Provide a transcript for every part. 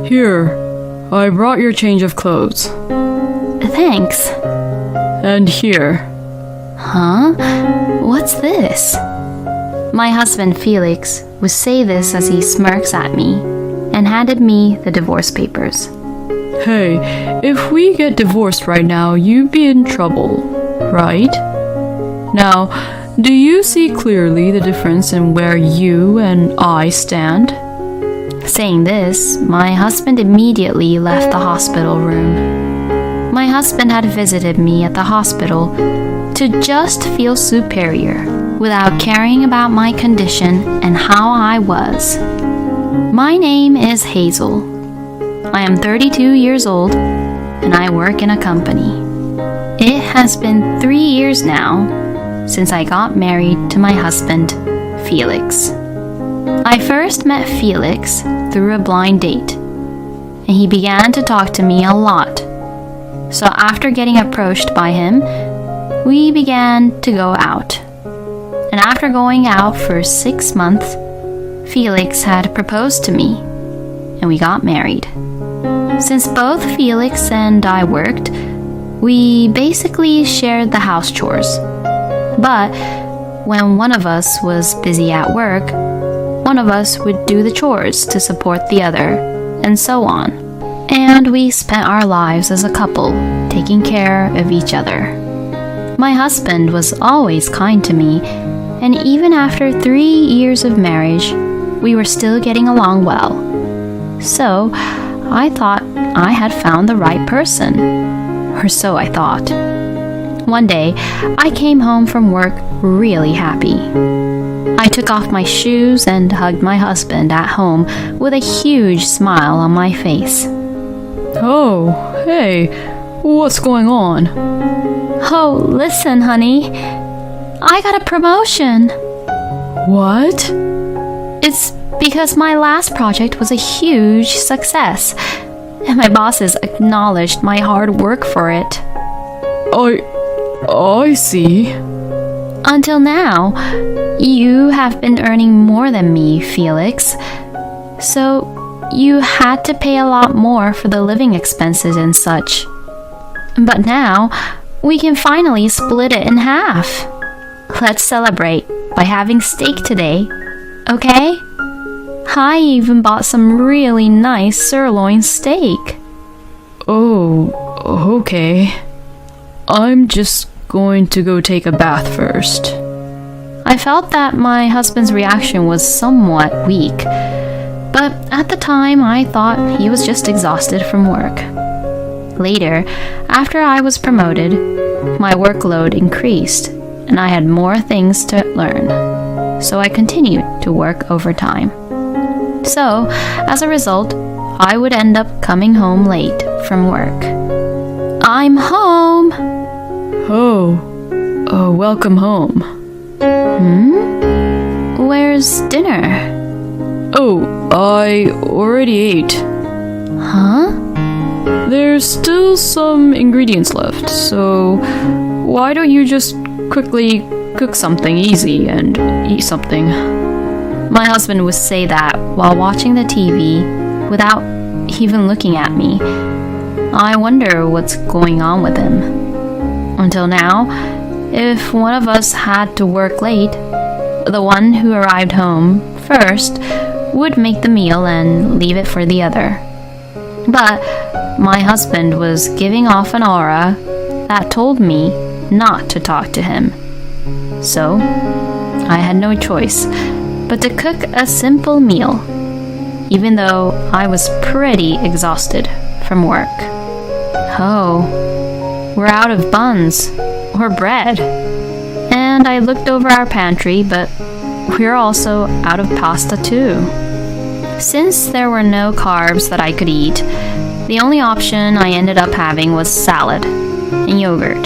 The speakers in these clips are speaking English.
Here, I brought your change of clothes. Thanks. And here. Huh? What's this? My husband Felix would say this as he smirks at me and handed me the divorce papers. Hey, if we get divorced right now, you'd be in trouble, right? Now, do you see clearly the difference in where you and I stand? Saying this, my husband immediately left the hospital room. My husband had visited me at the hospital to just feel superior without caring about my condition and how I was. My name is Hazel. I am 32 years old and I work in a company. It has been 3 years now since I got married to my husband, Felix. I first met Felix through a blind date, and he began to talk to me a lot. So after getting approached by him, we began to go out. And after going out for 6 months, Felix had proposed to me, and we got married. Since both Felix and I worked, we basically shared the house chores. But when one of us was busy at work, one of us would do the chores to support the other, and so on. And we spent our lives as a couple, taking care of each other. My husband was always kind to me, and even after 3 years of marriage, we were still getting along well. So I thought I had found the right person, or so I thought. One day, I came home from work really happy. I took off my shoes and hugged my husband at home with a huge smile on my face. Oh, hey, what's going on? Oh, listen, honey. I got a promotion. What? It's because my last project was a huge success, and my bosses acknowledged my hard work for it. I see. Until now, you have been earning more than me, Felix. So you had to pay a lot more for the living expenses and such. But now, we can finally split it in half. Let's celebrate by having steak today, okay? I even bought some really nice sirloin steak. Oh, okay. I'm just going to go take a bath first. I felt that my husband's reaction was somewhat weak, but at the time I thought he was just exhausted from work. Later, after I was promoted, my workload increased and I had more things to learn, so I continued to work overtime. So, as a result, I would end up coming home late from work. I'm home! Oh, welcome home. Where's dinner? Oh, I already ate. Huh? There's still some ingredients left, so why don't you just quickly cook something easy and eat something? My husband would say that while watching the TV without even looking at me. I wonder what's going on with him. Until now, if one of us had to work late, the one who arrived home first would make the meal and leave it for the other. But my husband was giving off an aura that told me not to talk to him. So I had no choice but to cook a simple meal, even though I was pretty exhausted from work. Oh, we're out of buns or bread. And I looked over our pantry, but we're also out of pasta too. Since there were no carbs that I could eat, the only option I ended up having was salad and yogurt.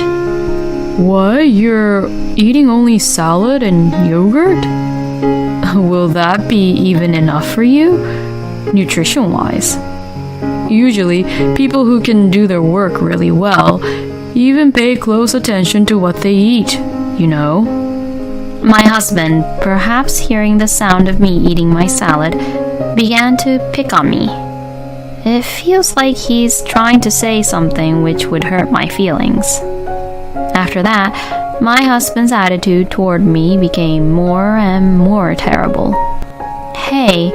What? You're eating only salad and yogurt? Will that be even enough for you, nutrition-wise? Usually, people who can do their work really well even pay close attention to what they eat, you know? My husband, perhaps hearing the sound of me eating my salad, began to pick on me. it feels like he's trying to say something which would hurt my feelings. After that, my husband's attitude toward me became more and more terrible. Hey,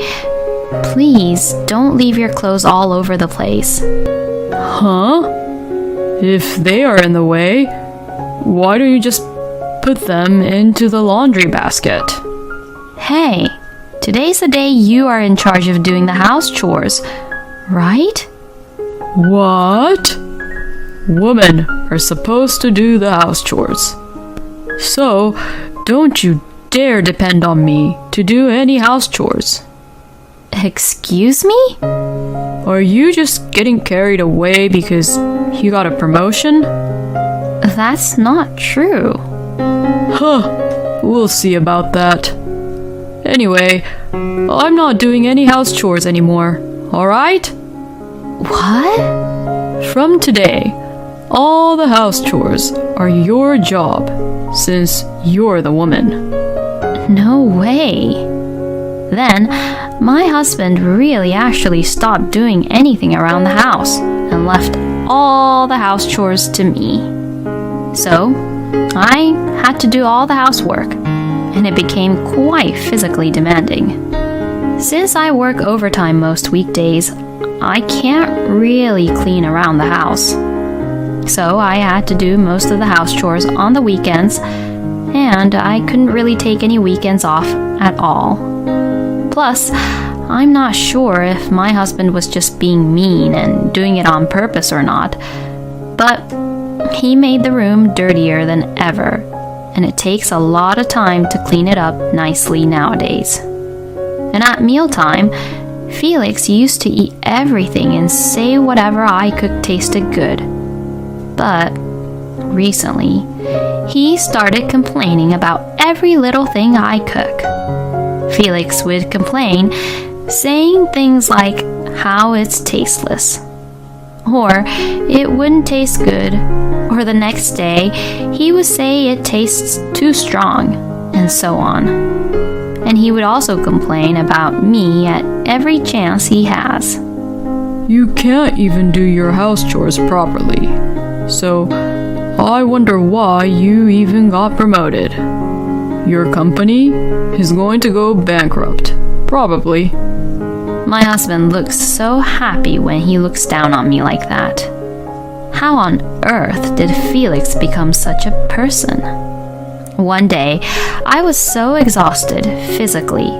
please don't leave your clothes all over the place. Huh? If they are in the way, why don't you just put them into the laundry basket? Hey, today's the day you are in charge of doing the house chores, right? What? Women are supposed to do the house chores. So, don't you dare depend on me to do any house chores. Excuse me? Are you just getting carried away because you got a promotion? That's not true. Huh, we'll see about that. Anyway, I'm not doing any house chores anymore, alright? What? From today, all the house chores are your job, since you're the woman. No way. Then, my husband really actually stopped doing anything around the house and left all the house chores to me. So, I had to do all the housework, and it became quite physically demanding. Since I work overtime most weekdays, I can't really clean around the house. So I had to do most of the house chores on the weekends, and I couldn't really take any weekends off at all. Plus, I'm not sure if my husband was just being mean and doing it on purpose or not, but he made the room dirtier than ever, and it takes a lot of time to clean it up nicely nowadays. And at mealtime, Felix used to eat everything and say whatever I cooked tasted good. But recently, he started complaining about every little thing I cook. Felix would complain, saying things like how it's tasteless, or it wouldn't taste good, or the next day he would say it tastes too strong, and so on. And he would also complain about me at every chance he has. You can't even do your house chores properly, so I wonder why you even got promoted. Your company is going to go bankrupt, probably. My husband looks so happy when he looks down on me like that. How on earth did Felix become such a person? One day, I was so exhausted physically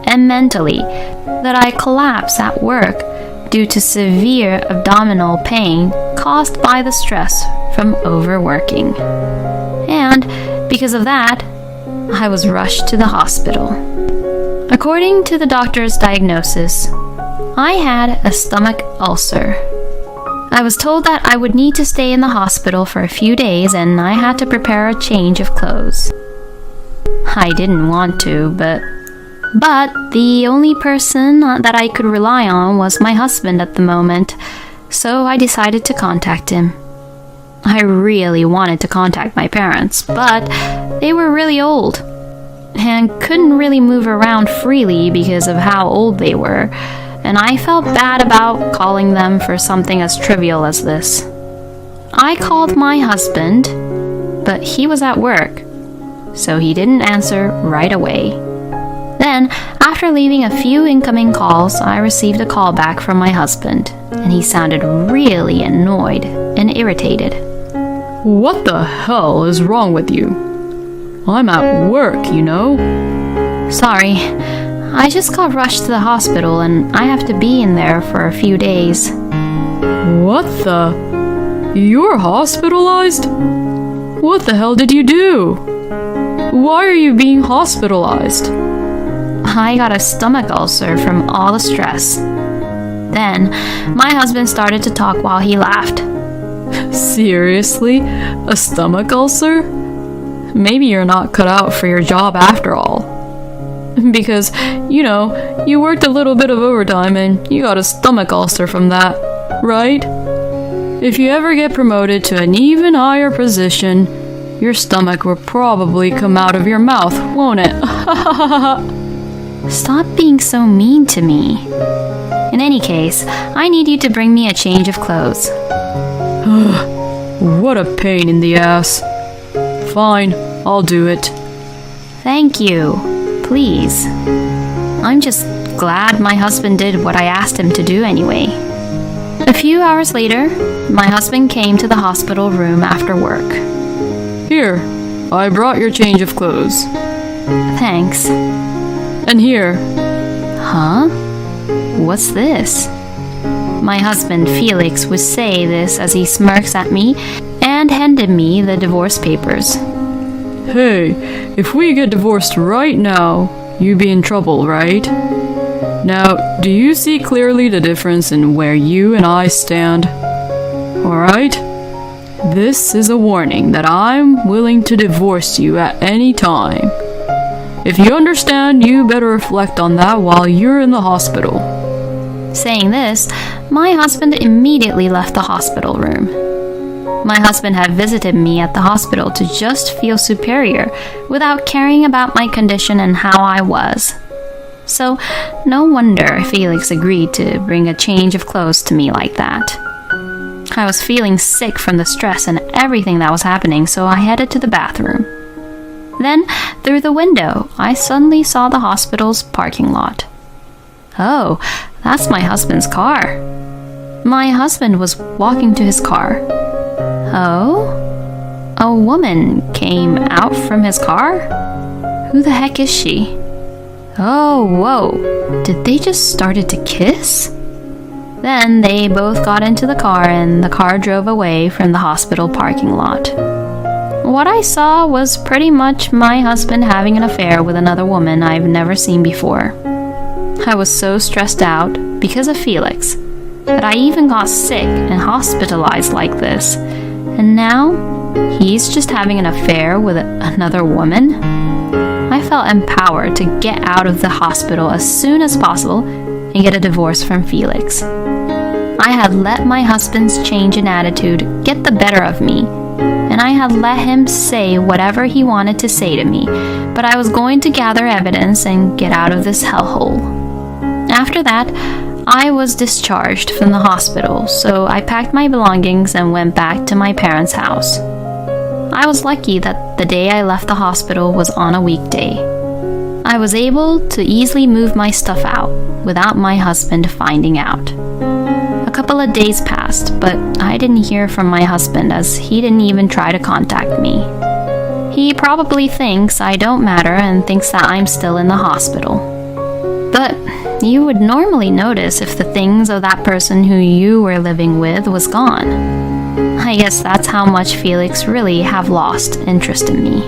and mentally that I collapsed at work due to severe abdominal pain caused by the stress from overworking. And because of that, I was rushed to the hospital. According to the doctor's diagnosis, I had a stomach ulcer. I was told that I would need to stay in the hospital for a few days and I had to prepare a change of clothes. I didn't want to, but the only person that I could rely on was my husband at the moment, so I decided to contact him. I really wanted to contact my parents, but they were really old and couldn't really move around freely because of how old they were, and I felt bad about calling them for something as trivial as this. I called my husband, but he was at work, so he didn't answer right away. Then, after leaving a few incoming calls, I received a call back from my husband, and he sounded really annoyed and irritated. What the hell is wrong with you? I'm at work, you know? Sorry, I just got rushed to the hospital and I have to be in there for a few days. What the? You're hospitalized? What the hell did you do? Why are you being hospitalized? I got a stomach ulcer from all the stress. Then, my husband started to talk while he laughed. Seriously? A stomach ulcer? Maybe you're not cut out for your job after all. Because, you worked a little bit of overtime and you got a stomach ulcer from that, right? If you ever get promoted to an even higher position, your stomach will probably come out of your mouth, won't it? Stop being so mean to me. In any case, I need you to bring me a change of clothes. What a pain in the ass. Fine, I'll do it. Thank you. Please. I'm just glad my husband did what I asked him to do anyway. A few hours later, my husband came to the hospital room after work. Here, I brought your change of clothes. Thanks. And here. Huh? What's this? My husband Felix would say this as he smirks at me and handed me the divorce papers. Hey, if we get divorced right now, you'd be in trouble, right? Now, do you see clearly the difference in where you and I stand? Alright? This is a warning that I'm willing to divorce you at any time. If you understand, you better reflect on that while you're in the hospital. Saying this, my husband immediately left the hospital room. My husband had visited me at the hospital to just feel superior without caring about my condition and how I was. So, no wonder Felix agreed to bring a change of clothes to me like that. I was feeling sick from the stress and everything that was happening, so I headed to the bathroom. Then, through the window, I suddenly saw the hospital's parking lot. Oh, that's my husband's car. My husband was walking to his car. Oh? A woman came out from his car? Who the heck is she? Oh, whoa. Did they just started to kiss? Then they both got into the car and the car drove away from the hospital parking lot. What I saw was pretty much my husband having an affair with another woman I've never seen before. I was so stressed out because of Felix that I even got sick and hospitalized like this. And now he's just having an affair with another woman? I felt empowered to get out of the hospital as soon as possible and get a divorce from Felix. I had let my husband's change in attitude get the better of me, and I had let him say whatever he wanted to say to me, but I was going to gather evidence and get out of this hellhole. After that, I was discharged from the hospital, so I packed my belongings and went back to my parents' house. I was lucky that the day I left the hospital was on a weekday. I was able to easily move my stuff out without my husband finding out. A couple of days passed, but I didn't hear from my husband as he didn't even try to contact me. He probably thinks I don't matter and thinks that I'm still in the hospital. But you would normally notice if the things of that person who you were living with was gone. I guess that's how much Felix really have lost interest in me.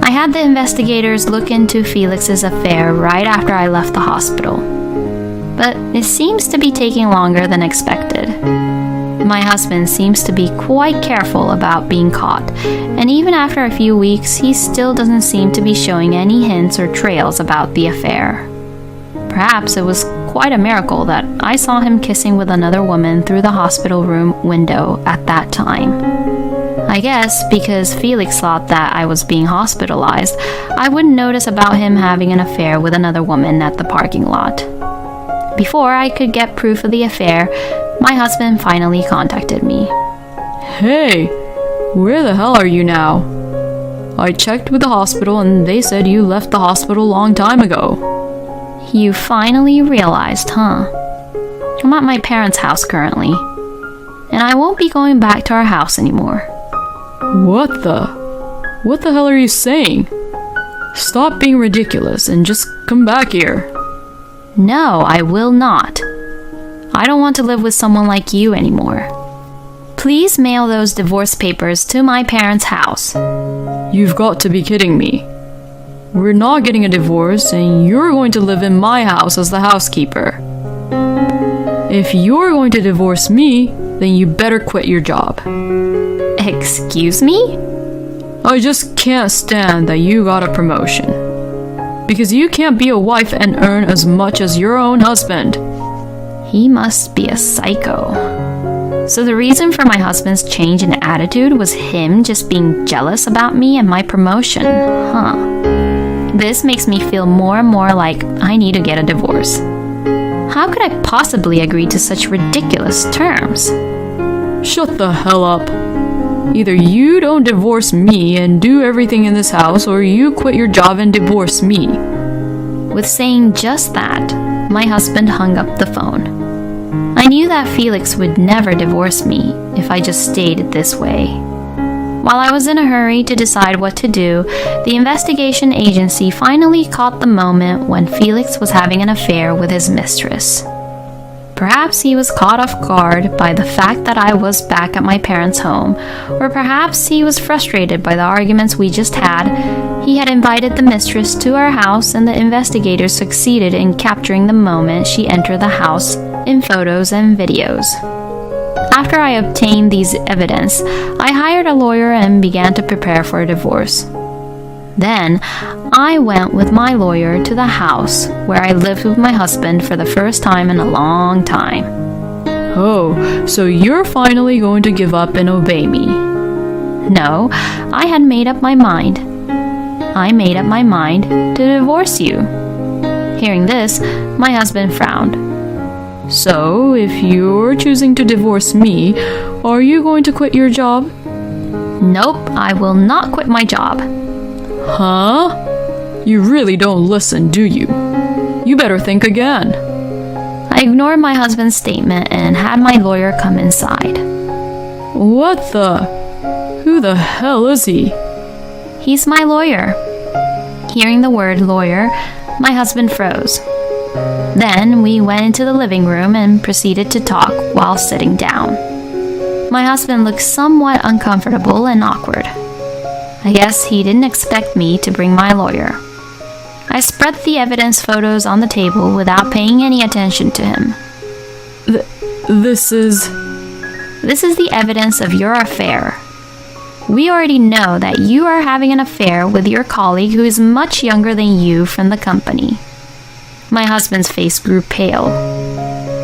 I had the investigators look into Felix's affair right after I left the hospital. But it seems to be taking longer than expected. My husband seems to be quite careful about being caught, and even after a few weeks, he still doesn't seem to be showing any hints or trails about the affair. Perhaps it was quite a miracle that I saw him kissing with another woman through the hospital room window at that time. I guess because Felix thought that I was being hospitalized, I wouldn't notice about him having an affair with another woman at the parking lot. Before I could get proof of the affair, my husband finally contacted me. Hey, where the hell are you now? I checked with the hospital and they said you left the hospital a long time ago. You finally realized, huh? I'm at my parents' house currently, and I won't be going back to our house anymore. What the hell are you saying? Stop being ridiculous and just come back here. No, I will not. I don't want to live with someone like you anymore. Please mail those divorce papers to my parents' house. You've got to be kidding me. We're not getting a divorce and you're going to live in my house as the housekeeper. If you're going to divorce me, then you better quit your job. Excuse me? I just can't stand that you got a promotion. Because you can't be a wife and earn as much as your own husband. He must be a psycho. So the reason for my husband's change in attitude was him just being jealous about me and my promotion, huh? This makes me feel more and more like I need to get a divorce. How could I possibly agree to such ridiculous terms? Shut the hell up. Either you don't divorce me and do everything in this house, or you quit your job and divorce me. With saying just that, my husband hung up the phone. I knew that Felix would never divorce me if I just stayed this way. While I was in a hurry to decide what to do, the investigation agency finally caught the moment when Felix was having an affair with his mistress. Perhaps he was caught off guard by the fact that I was back at my parents' home, or perhaps he was frustrated by the arguments we just had. He had invited the mistress to our house, and the investigators succeeded in capturing the moment she entered the house in photos and videos. After I obtained these evidence, I hired a lawyer and began to prepare for a divorce. Then, I went with my lawyer to the house where I lived with my husband for the first time in a long time. Oh, so you're finally going to give up and obey me? No, I had made up my mind. I made up my mind to divorce you. Hearing this, my husband frowned. So, if you're choosing to divorce me, are you going to quit your job? Nope, I will not quit my job. Huh? You really don't listen, do you? You better think again. I ignored my husband's statement and had my lawyer come inside. What the? Who the hell is he? He's my lawyer. Hearing the word lawyer, my husband froze. Then we went into the living room and proceeded to talk while sitting down. My husband looked somewhat uncomfortable and awkward. I guess he didn't expect me to bring my lawyer. I spread the evidence photos on the table without paying any attention to him. This is the evidence of your affair. We already know that you are having an affair with your colleague who is much younger than you from the company. My husband's face grew pale.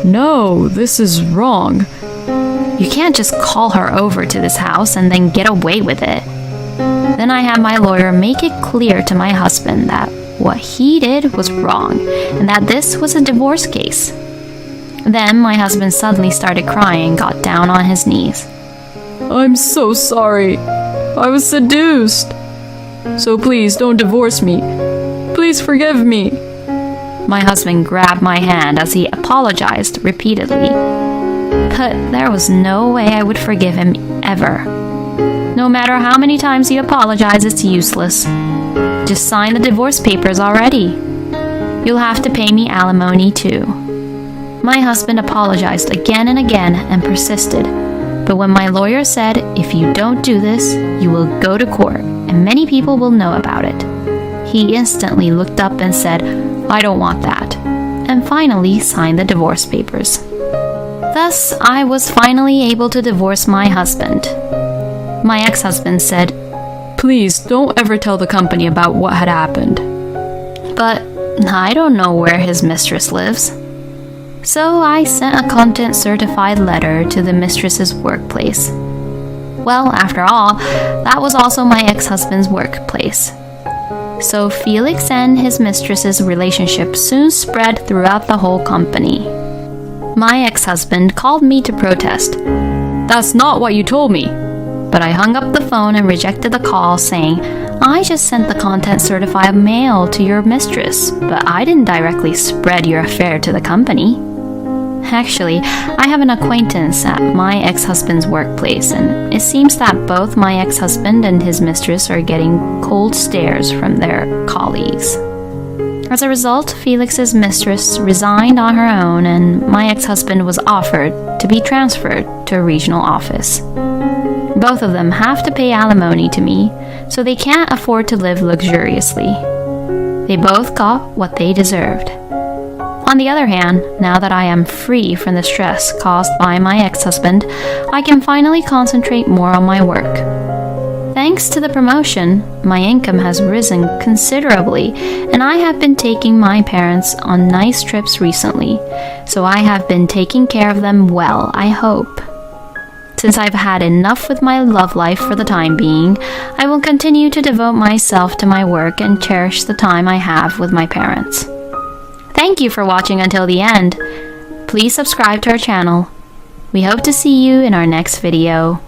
No, this is wrong. You can't just call her over to this house and then get away with it. Then I had my lawyer make it clear to my husband that what he did was wrong and that this was a divorce case. Then my husband suddenly started crying and got down on his knees. I'm so sorry. I was seduced. So please don't divorce me. Please forgive me. My husband grabbed my hand as he apologized repeatedly. But there was no way I would forgive him ever. No matter how many times he apologizes, it's useless. Just sign the divorce papers already. You'll have to pay me alimony too. My husband apologized again and again and persisted. But when my lawyer said, if you don't do this, you will go to court and many people will know about it, he instantly looked up and said, I don't want that, and finally signed the divorce papers. Thus, I was finally able to divorce my husband. My ex-husband said, Please don't ever tell the company about what had happened. But I don't know where his mistress lives. So I sent a content-certified letter to the mistress's workplace. Well, after all, that was also my ex-husband's workplace. So Felix and his mistress's relationship soon spread throughout the whole company. My ex-husband called me to protest. That's not what you told me. But I hung up the phone and rejected the call, saying, I just sent the content-certified mail to your mistress, but I didn't directly spread your affair to the company. Actually, I have an acquaintance at my ex-husband's workplace, and it seems that both my ex-husband and his mistress are getting cold stares from their colleagues. As a result, Felix's mistress resigned on her own, and my ex-husband was offered to be transferred to a regional office. Both of them have to pay alimony to me, so they can't afford to live luxuriously. They both got what they deserved. On the other hand, now that I am free from the stress caused by my ex-husband, I can finally concentrate more on my work. Thanks to the promotion, my income has risen considerably, and I have been taking my parents on nice trips recently, so I have been taking care of them well, I hope. Since I've had enough with my love life for the time being, I will continue to devote myself to my work and cherish the time I have with my parents. Thank you for watching until the end. Please subscribe to our channel. We hope to see you in our next video.